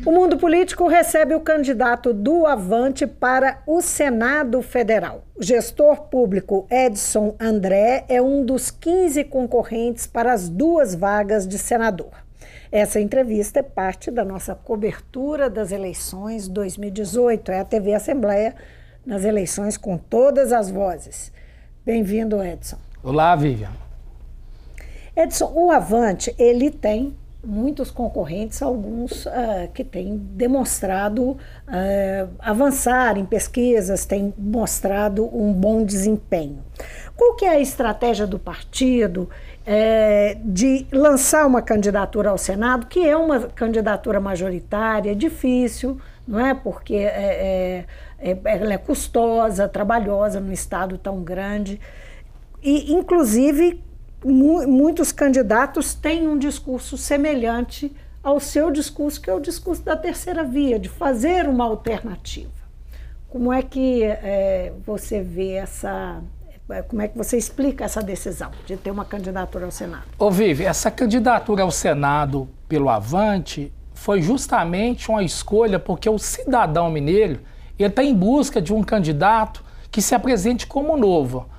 O mundo político recebe o candidato do Avante para o Senado Federal. O gestor público Edson André é um dos 15 concorrentes para as 2 vagas de senador. Essa entrevista é parte da nossa cobertura das eleições 2018. É a TV Assembleia nas eleições com todas as vozes. Bem-vindo, Edson. Olá, Vivian. Edson, o Avante, ele tem muitos concorrentes, alguns que têm demonstrado avançar em pesquisas, têm mostrado um bom desempenho. Qual que é a estratégia do partido de lançar uma candidatura ao Senado, que é uma candidatura majoritária, é difícil, não é? Porque ela é custosa, trabalhosa num estado tão grande, e inclusive muitos candidatos têm um discurso semelhante ao seu discurso, que é o discurso da terceira via, de fazer uma alternativa. Como é que você vê como é que você explica essa decisão de ter uma candidatura ao Senado? Ô Vivi, essa candidatura ao Senado pelo Avante foi justamente uma escolha porque o cidadão mineiro ele está em busca de um candidato que se apresente como novo.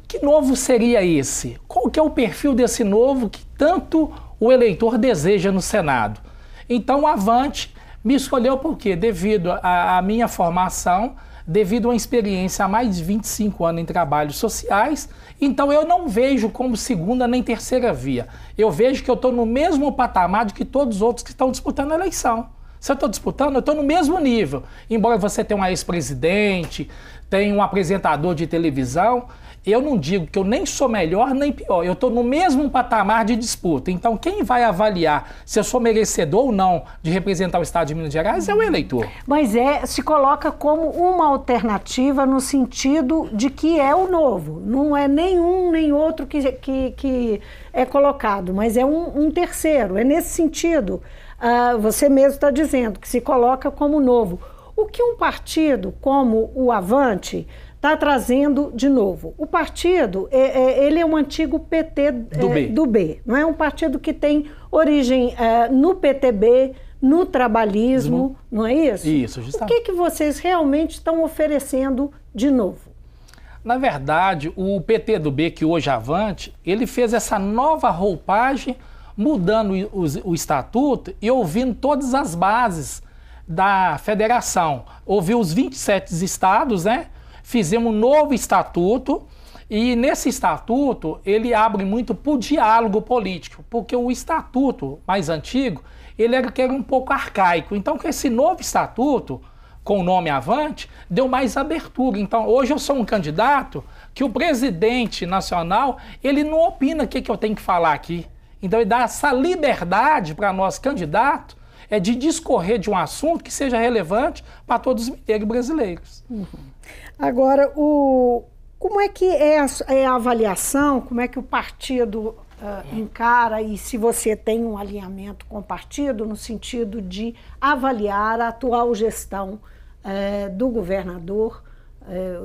Que novo seria esse? Qual que é o perfil desse novo que tanto o eleitor deseja no Senado? Então o Avante me escolheu por quê? Devido à minha formação, devido a uma experiência há mais de 25 anos em trabalhos sociais, então eu não vejo como segunda nem terceira via. Eu vejo que eu estou no mesmo patamar de que todos os outros que estão disputando a eleição. Se eu estou disputando, eu estou no mesmo nível. Embora você tenha um ex-presidente, tenha um apresentador de televisão, eu não digo que eu nem sou melhor nem pior. Eu estou no mesmo patamar de disputa. Então, quem vai avaliar se eu sou merecedor ou não de representar o Estado de Minas Gerais é o eleitor. Mas se coloca como uma alternativa no sentido de que é o novo. Não é nenhum nem outro que é colocado, mas é um terceiro. É nesse sentido. Você mesmo está dizendo que se coloca como novo. O que um partido como o Avante está trazendo de novo? O partido, ele é um antigo PT do B, não é? Um partido que tem origem no PTB, no trabalhismo, não é isso? Isso, justamente. O que vocês realmente estão oferecendo de novo? Na verdade, o PT do B, que hoje é Avante, ele fez essa nova roupagem, mudando o estatuto e ouvindo todas as bases da federação. Ouviu os 27 estados, né? Fizemos um novo estatuto e nesse estatuto ele abre muito para o diálogo político, porque o estatuto mais antigo ele era um pouco arcaico. Então com esse novo estatuto, com o nome Avante, deu mais abertura. Então hoje eu sou um candidato que o presidente nacional ele não opina o que eu tenho que falar aqui. Então ele dá essa liberdade para nós candidatos de discorrer de um assunto que seja relevante para todos os mineiros brasileiros. Uhum. Agora, como é que é a avaliação, como é que o partido encara e se você tem um alinhamento com o partido no sentido de avaliar a atual gestão do governador?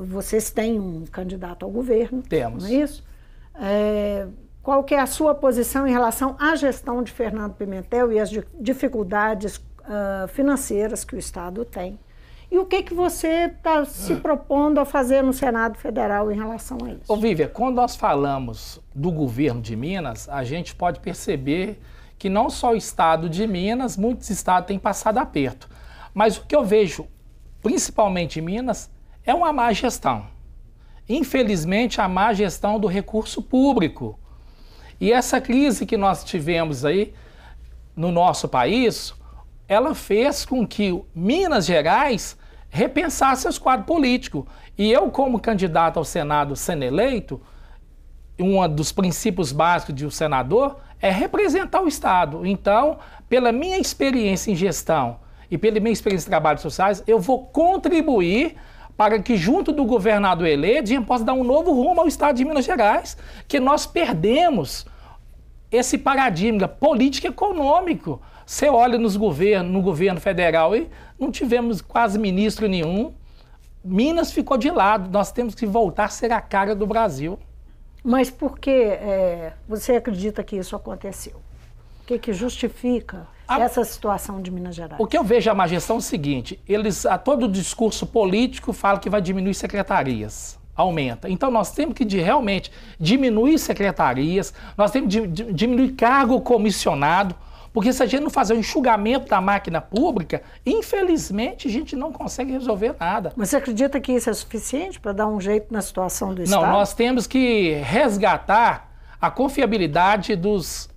Vocês têm um candidato ao governo? Temos. Não é isso? Qual que é a sua posição em relação à gestão de Fernando Pimentel e as dificuldades financeiras que o Estado tem? E o que você está se propondo a fazer no Senado Federal em relação a isso? Ô, Vivian, quando nós falamos do governo de Minas, a gente pode perceber que não só o Estado de Minas, muitos estados têm passado aperto. Mas o que eu vejo, principalmente em Minas, é uma má gestão. Infelizmente, a má gestão do recurso público. E essa crise que nós tivemos aí no nosso país, ela fez com que Minas Gerais repensasse os quadros políticos. E eu, como candidato ao Senado sendo eleito, um dos princípios básicos de um senador é representar o Estado. Então, pela minha experiência em gestão e pela minha experiência em trabalhos sociais, eu vou contribuir para que, junto do governador eleito, a gente possa dar um novo rumo ao Estado de Minas Gerais, que nós perdemos esse paradigma político econômico. Você olha no governo federal e não tivemos quase ministro nenhum. Minas ficou de lado, nós temos que voltar a ser a cara do Brasil. Mas por que você acredita que isso aconteceu? O que justifica essa situação de Minas Gerais? O que eu vejo a má gestão é o seguinte, eles, a todo discurso político, falam que vai diminuir secretarias, aumenta. Então nós temos que realmente diminuir secretarias, nós temos que diminuir cargo comissionado, porque se a gente não fazer o enxugamento da máquina pública, infelizmente a gente não consegue resolver nada. Mas você acredita que isso é suficiente para dar um jeito na situação do Estado? Não, nós temos que resgatar a confiabilidade dos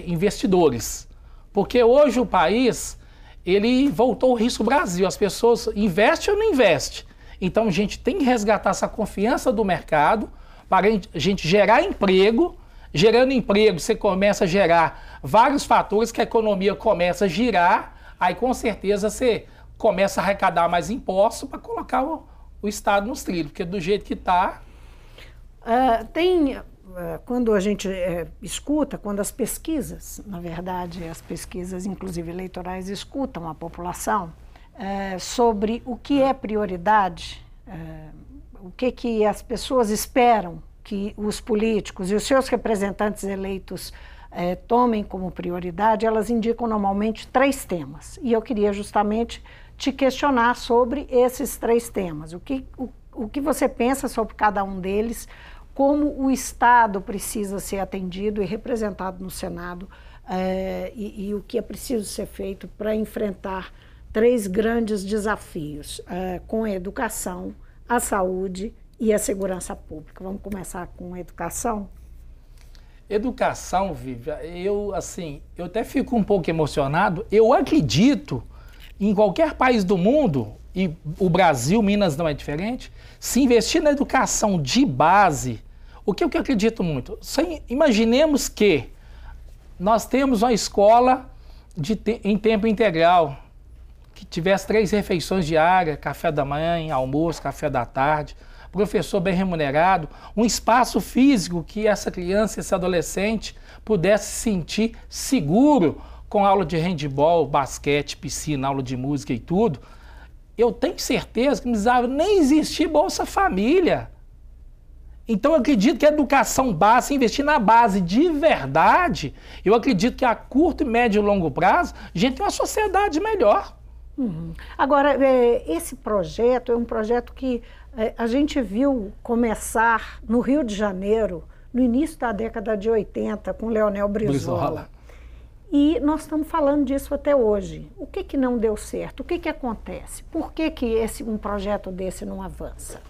investidores. Porque hoje o país, ele voltou ao risco Brasil. As pessoas investem ou não investem. Então a gente tem que resgatar essa confiança do mercado para a gente gerar emprego. Gerando emprego, você começa a gerar vários fatores que a economia começa a girar, aí com certeza você começa a arrecadar mais impostos para colocar o Estado nos trilhos, porque do jeito que está... Quando a gente escuta, quando as pesquisas, na verdade, as pesquisas inclusive eleitorais escutam a população sobre o que é prioridade, o que as pessoas esperam que os políticos e os seus representantes eleitos tomem como prioridade, elas indicam normalmente 3 temas. E eu queria justamente te questionar sobre esses 3 temas. O que você pensa sobre cada um deles, como o Estado precisa ser atendido e representado no Senado e o que é preciso ser feito para enfrentar 3 grandes desafios, com a educação, a saúde e a segurança pública. Vamos começar com a educação? Educação, Vivian, eu até fico um pouco emocionado. Eu acredito, em qualquer país do mundo, e o Brasil, Minas não é diferente, se investir na educação de base, o que eu acredito muito? Imaginemos que nós temos uma escola em tempo integral, que tivesse 3 refeições diárias, café da manhã, almoço, café da tarde, professor bem remunerado, um espaço físico que essa criança, esse adolescente pudesse se sentir seguro com aula de handebol, basquete, piscina, aula de música e tudo. Eu tenho certeza que não precisava nem existir Bolsa Família. Então eu acredito que a educação básica, investir na base de verdade, eu acredito que a curto, médio e longo prazo, a gente tem uma sociedade melhor. Agora, esse projeto é um projeto que a gente viu começar no Rio de Janeiro, no início da década de 80, com Leonel Brizola. E nós estamos falando disso até hoje. O que não deu certo? O que acontece? Por que um projeto desse não avança?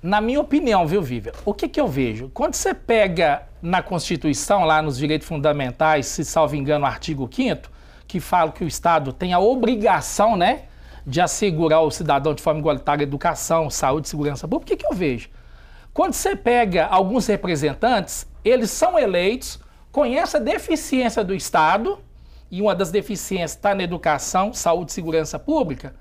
Na minha opinião, viu, Vivian? O que eu vejo? Quando você pega na Constituição, lá nos direitos fundamentais, se salvo engano, o artigo 5º, que fala que o Estado tem a obrigação, né, de assegurar ao cidadão de forma igualitária educação, saúde, segurança pública, o que eu vejo? Quando você pega alguns representantes, eles são eleitos, conhecem a deficiência do Estado, e uma das deficiências está na educação, saúde, segurança pública,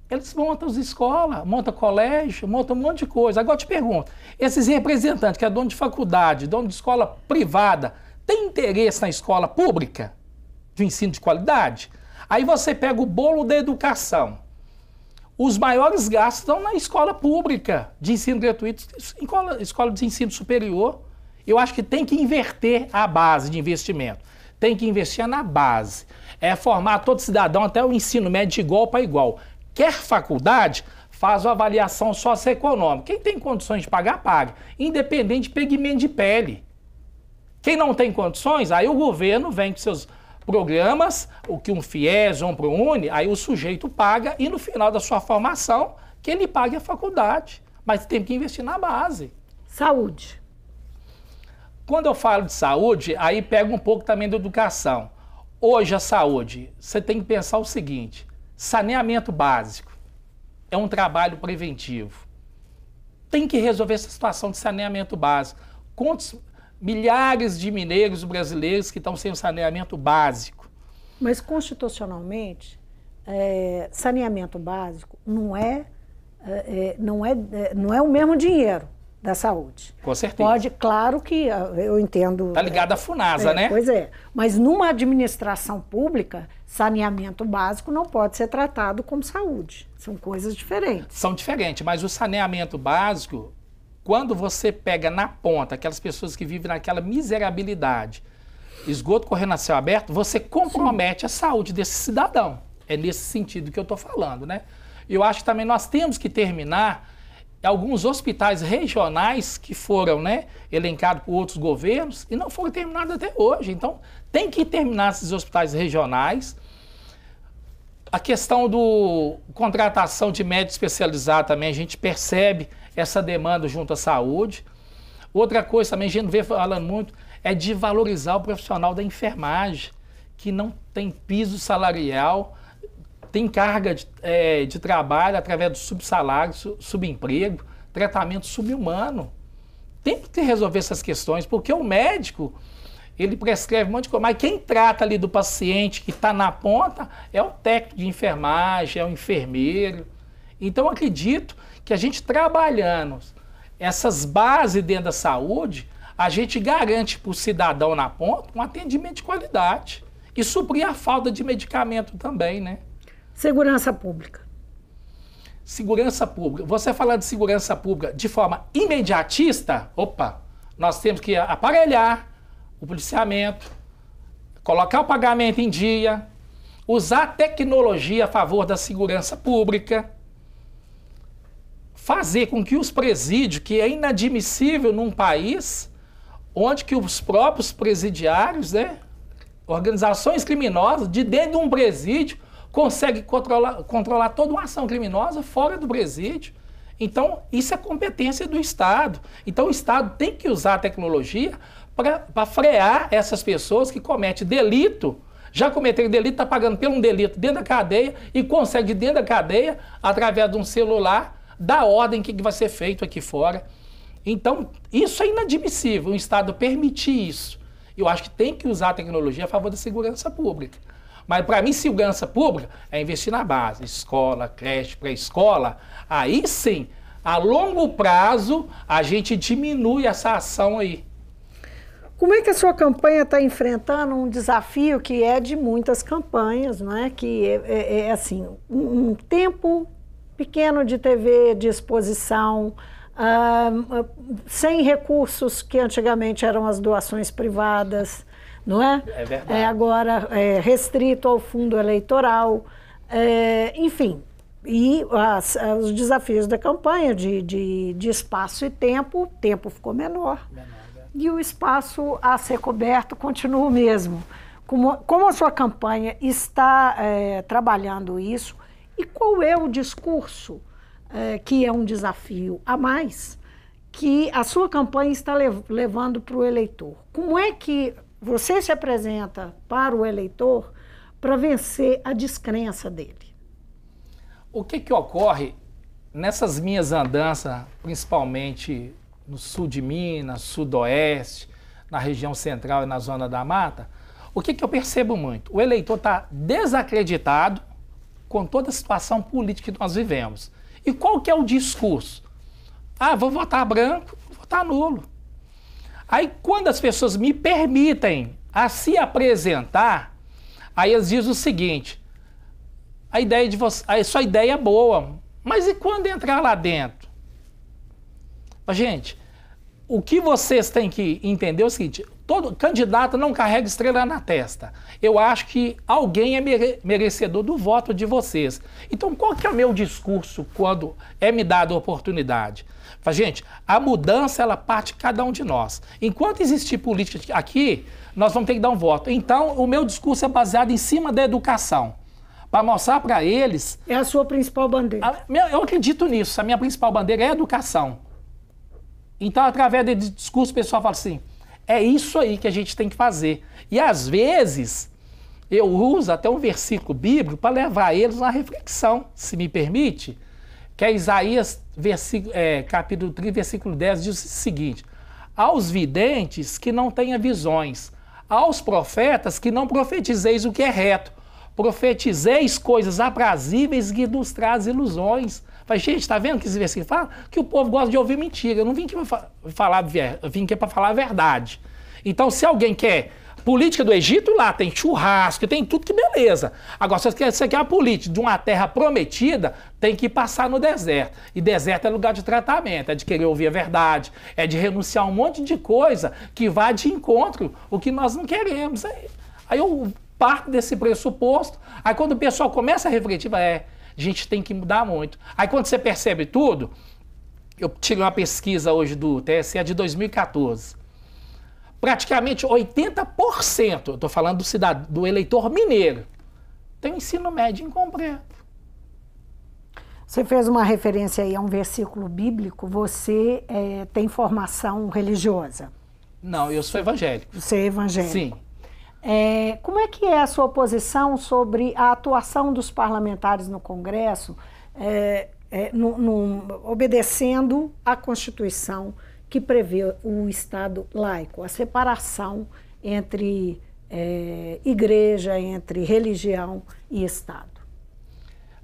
eles montam as escolas, montam colégio, montam um monte de coisa. Agora eu te pergunto, esses representantes que é dono de faculdade, dono de escola privada, tem interesse na escola pública? De ensino de qualidade? Aí você pega o bolo da educação. Os maiores gastos estão na escola pública, de ensino gratuito, escola de ensino superior. Eu acho que tem que inverter a base de investimento. Tem que investir na base. Formar todo cidadão até o ensino médio de igual para igual. Quer faculdade? Faz uma avaliação socioeconômica. Quem tem condições de pagar, paga. Independente de pigmento de pele. Quem não tem condições, aí o governo vem com seus programas, o que um FIES ou um ProUni, aí o sujeito paga e no final da sua formação, que ele pague a faculdade. Mas tem que investir na base. Saúde. Quando eu falo de saúde, aí pega um pouco também da educação. Hoje a saúde, você tem que pensar o seguinte, saneamento básico é um trabalho preventivo. Tem que resolver essa situação de saneamento básico. Quantos milhares de mineiros brasileiros que estão sem o saneamento básico? Mas constitucionalmente, saneamento básico não é o mesmo dinheiro da saúde. Com certeza. Pode, claro que eu entendo... Está ligado à FUNASA, né? Pois é. Mas numa administração pública, saneamento básico não pode ser tratado como saúde. São coisas diferentes. São diferentes, mas o saneamento básico, quando você pega na ponta aquelas pessoas que vivem naquela miserabilidade, esgoto correndo a céu aberto, você compromete a saúde desse cidadão. É nesse sentido que eu estou falando, né? Eu acho que também nós temos que terminar alguns hospitais regionais que foram, né, elencados por outros governos e não foram terminados até hoje. Então, tem que terminar esses hospitais regionais. A questão do contratação de médico especializado também, a gente percebe essa demanda junto à saúde. Outra coisa também, a gente vê falando muito, é de valorizar o profissional da enfermagem, que não tem piso salarial, tem carga de trabalho através do subsalário, subemprego, tratamento subhumano. Tem que resolver essas questões, porque o médico, ele prescreve um monte de coisa, mas quem trata ali do paciente que está na ponta é o técnico de enfermagem, é o enfermeiro. Então, eu acredito que a gente trabalhando essas bases dentro da saúde, a gente garante para o cidadão na ponta um atendimento de qualidade e suprir a falta de medicamento também, né? Segurança pública. Segurança pública. Você falar de segurança pública de forma imediatista, nós temos que aparelhar o policiamento, colocar o pagamento em dia, usar a tecnologia a favor da segurança pública, fazer com que os presídios, que é inadmissível num país onde que os próprios presidiários, né, organizações criminosas, de dentro de um presídio, conseguem controlar toda uma ação criminosa fora do presídio. Então, isso é competência do Estado. Então, o Estado tem que usar a tecnologia para frear essas pessoas que cometem delito, já cometeram delito, está pagando por um delito dentro da cadeia e consegue, dentro da cadeia, através de um celular, dar ordem que vai ser feito aqui fora. Então, isso é inadmissível, o Estado permitir isso. Eu acho que tem que usar a tecnologia a favor da segurança pública. Mas, para mim, segurança pública é investir na base, escola, creche, pré-escola. Aí sim, a longo prazo, a gente diminui essa ação aí. Como é que a sua campanha está enfrentando um desafio que é de muitas campanhas, não é? Que é assim, um tempo pequeno de TV, de exposição, sem recursos que antigamente eram as doações privadas, não é? É verdade. Agora restrito ao fundo eleitoral, enfim. E os desafios da campanha de espaço e tempo, o tempo ficou menor. E o espaço a ser coberto continua o mesmo. Como a sua campanha está trabalhando isso e qual é o discurso que é um desafio a mais que a sua campanha está levando para o eleitor? Como é que você se apresenta para o eleitor para vencer a descrença dele? O que ocorre nessas minhas andanças, principalmente no sul de Minas, sudoeste, na região central e na zona da mata, o que eu percebo muito? O eleitor está desacreditado com toda a situação política que nós vivemos. E qual que é o discurso? Vou votar branco, vou votar nulo. Aí, quando as pessoas me permitem a se apresentar, aí eles dizem o seguinte: a sua ideia é boa, mas e quando entrar lá dentro? Gente, o que vocês têm que entender é o seguinte: todo candidato não carrega estrela na testa. Eu acho que alguém é merecedor do voto de vocês. Então, qual que é o meu discurso quando é me dada a oportunidade? Gente, a mudança, ela parte de cada um de nós. Enquanto existir política aqui, nós vamos ter que dar um voto. Então, o meu discurso é baseado em cima da educação. Para mostrar para eles... É a sua principal bandeira. Eu acredito nisso. A minha principal bandeira é a educação. Então, através desse discurso, o pessoal fala assim: é isso aí que a gente tem que fazer. E, às vezes, eu uso até um versículo bíblico para levar eles a uma reflexão, se me permite, que é Isaías, capítulo 3, versículo 10, diz o seguinte: aos videntes que não tenham visões, aos profetas que não profetizeis o que é reto, profetizeis coisas aprazíveis que nos traz ilusões. Mas, gente, está vendo que esse versículo fala? Que o povo gosta de ouvir mentira. Eu não vim aqui para falar, vim aqui para falar a verdade. Então, se alguém quer política do Egito, lá tem churrasco, tem tudo que beleza. Agora, se você quer a política de uma terra prometida, tem que passar no deserto. E deserto é lugar de tratamento, é de querer ouvir a verdade, é de renunciar a um monte de coisa que vai de encontro o que nós não queremos. Aí eu parto desse pressuposto, aí quando o pessoal começa a refletir, a gente tem que mudar muito. Aí quando você percebe tudo, eu tirei uma pesquisa hoje do TSE de 2014. Praticamente 80%, eu estou falando do eleitor mineiro, tem o ensino médio incompleto. Você fez uma referência aí a um versículo bíblico, você tem formação religiosa? Não, eu sou evangélico. Você é evangélico? Sim. Como é que é a sua posição sobre a atuação dos parlamentares no Congresso, obedecendo à Constituição que prevê o Estado laico, a separação entre igreja, entre religião e Estado?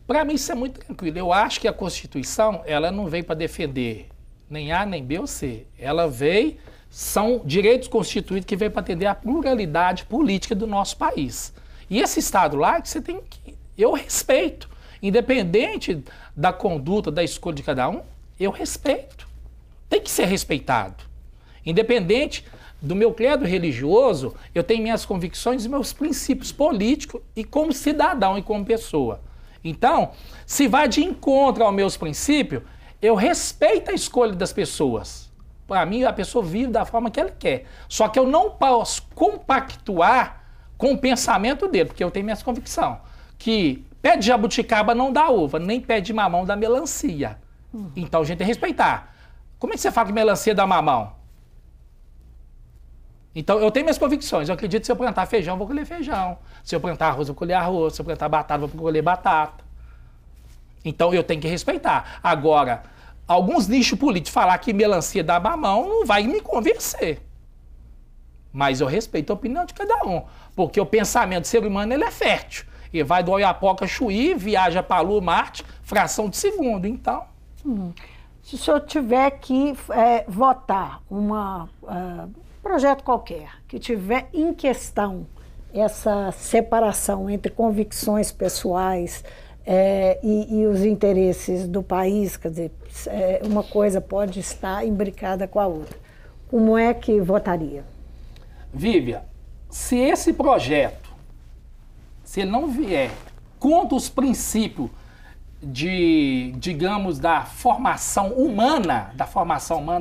Para mim isso é muito tranquilo. Eu acho que a Constituição, ela não veio para defender nem A, nem B ou C. Ela veio, são direitos constituídos que veio para atender a pluralidade política do nosso país. E esse Estado laico, você tem que... Eu respeito. Independente da conduta, da escolha de cada um, eu respeito. Tem que ser respeitado. Independente do meu credo religioso, eu tenho minhas convicções e meus princípios políticos e como cidadão e como pessoa. Então, se vai de encontro aos meus princípios, eu respeito a escolha das pessoas. Para mim, a pessoa vive da forma que ela quer. Só que eu não posso compactuar com o pensamento dele, porque eu tenho minhas convicções. Que pé de jabuticaba não dá uva, nem pé de mamão dá melancia. Então a gente tem que respeitar. Como é que você fala que melancia dá mamão? Então eu tenho minhas convicções. Eu acredito que se eu plantar feijão, eu vou colher feijão. Se eu plantar arroz, eu vou colher arroz. Se eu plantar batata, eu vou colher batata. Então eu tenho que respeitar. Agora, alguns nichos políticos falar que melancia dá mamão não vai me convencer. Mas eu respeito a opinião de cada um. Porque o pensamento do ser humano ele é fértil. Ele vai do Oiapoque a Chuí, viaja para a Lua, Marte, fração de segundo. Então... Se o senhor tiver que votar um projeto qualquer que tiver em questão essa separação entre convicções pessoais e os interesses do país, quer dizer, uma coisa pode estar imbricada com a outra, como é que votaria? Vivian, se esse projeto, se ele não vier contra os princípios digamos, da formação humana,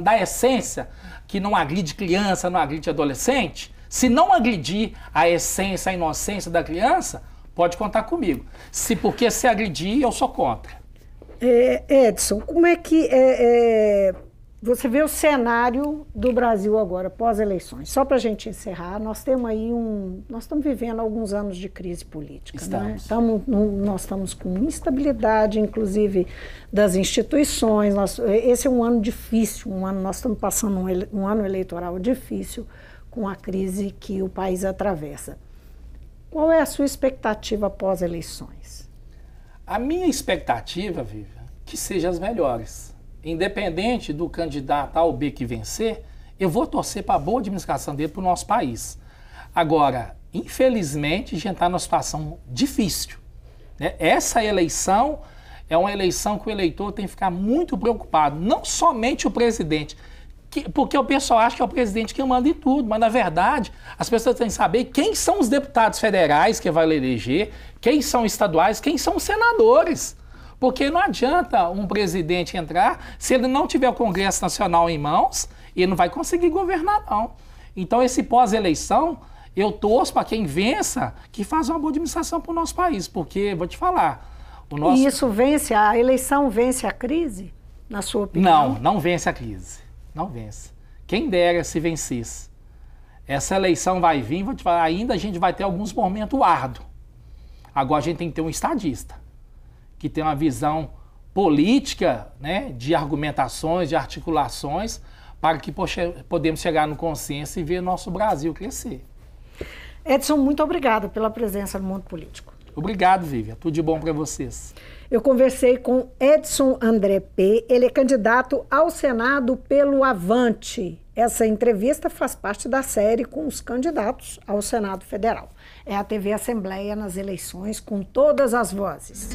da essência, que não agride criança, não agride adolescente, se não agredir a essência, a inocência da criança, pode contar comigo. Porque se agredir, eu sou contra. Edson, como é que você vê o cenário do Brasil agora, pós-eleições? Só para a gente encerrar, nós temos aí nós estamos vivendo alguns anos de crise política. Estamos. Nós estamos com instabilidade, inclusive, das instituições. Esse é um ano difícil, nós estamos passando um ano eleitoral difícil com a crise que o país atravessa. Qual é a sua expectativa pós-eleições? A minha expectativa, Vivian, que sejam as melhores. Independente do candidato A ou B que vencer, eu vou torcer para a boa administração dele para o nosso país. Agora, infelizmente, a gente está numa situação difícil. Né? Essa eleição é uma eleição que o eleitor tem que ficar muito preocupado. Não somente o presidente, porque o pessoal acha que é o presidente que manda em tudo, mas, na verdade, as pessoas têm que saber quem são os deputados federais que vai eleger, quem são estaduais, quem são os senadores. Porque não adianta um presidente entrar, se ele não tiver o Congresso Nacional em mãos, ele não vai conseguir governar, não. Então, esse pós-eleição, eu torço para quem vença, que faça uma boa administração para o nosso país. Porque, vou te falar... E isso vence, a eleição vence a crise, na sua opinião? Não vence a crise. Não vence. Quem dera se vencesse. Essa eleição vai vir, vou te falar, ainda a gente vai ter alguns momentos árduos. Agora a gente tem que ter um estadista, que tem uma visão política, né, de argumentações, de articulações, para que podemos chegar no consenso e ver nosso Brasil crescer. Edson, muito obrigada pela presença no Mundo Político. Obrigado, Vivian. Tudo de bom para vocês. Eu conversei com Edson André P. Ele é candidato ao Senado pelo Avante. Essa entrevista faz parte da série com os candidatos ao Senado Federal. É a TV Assembleia nas eleições com todas as vozes.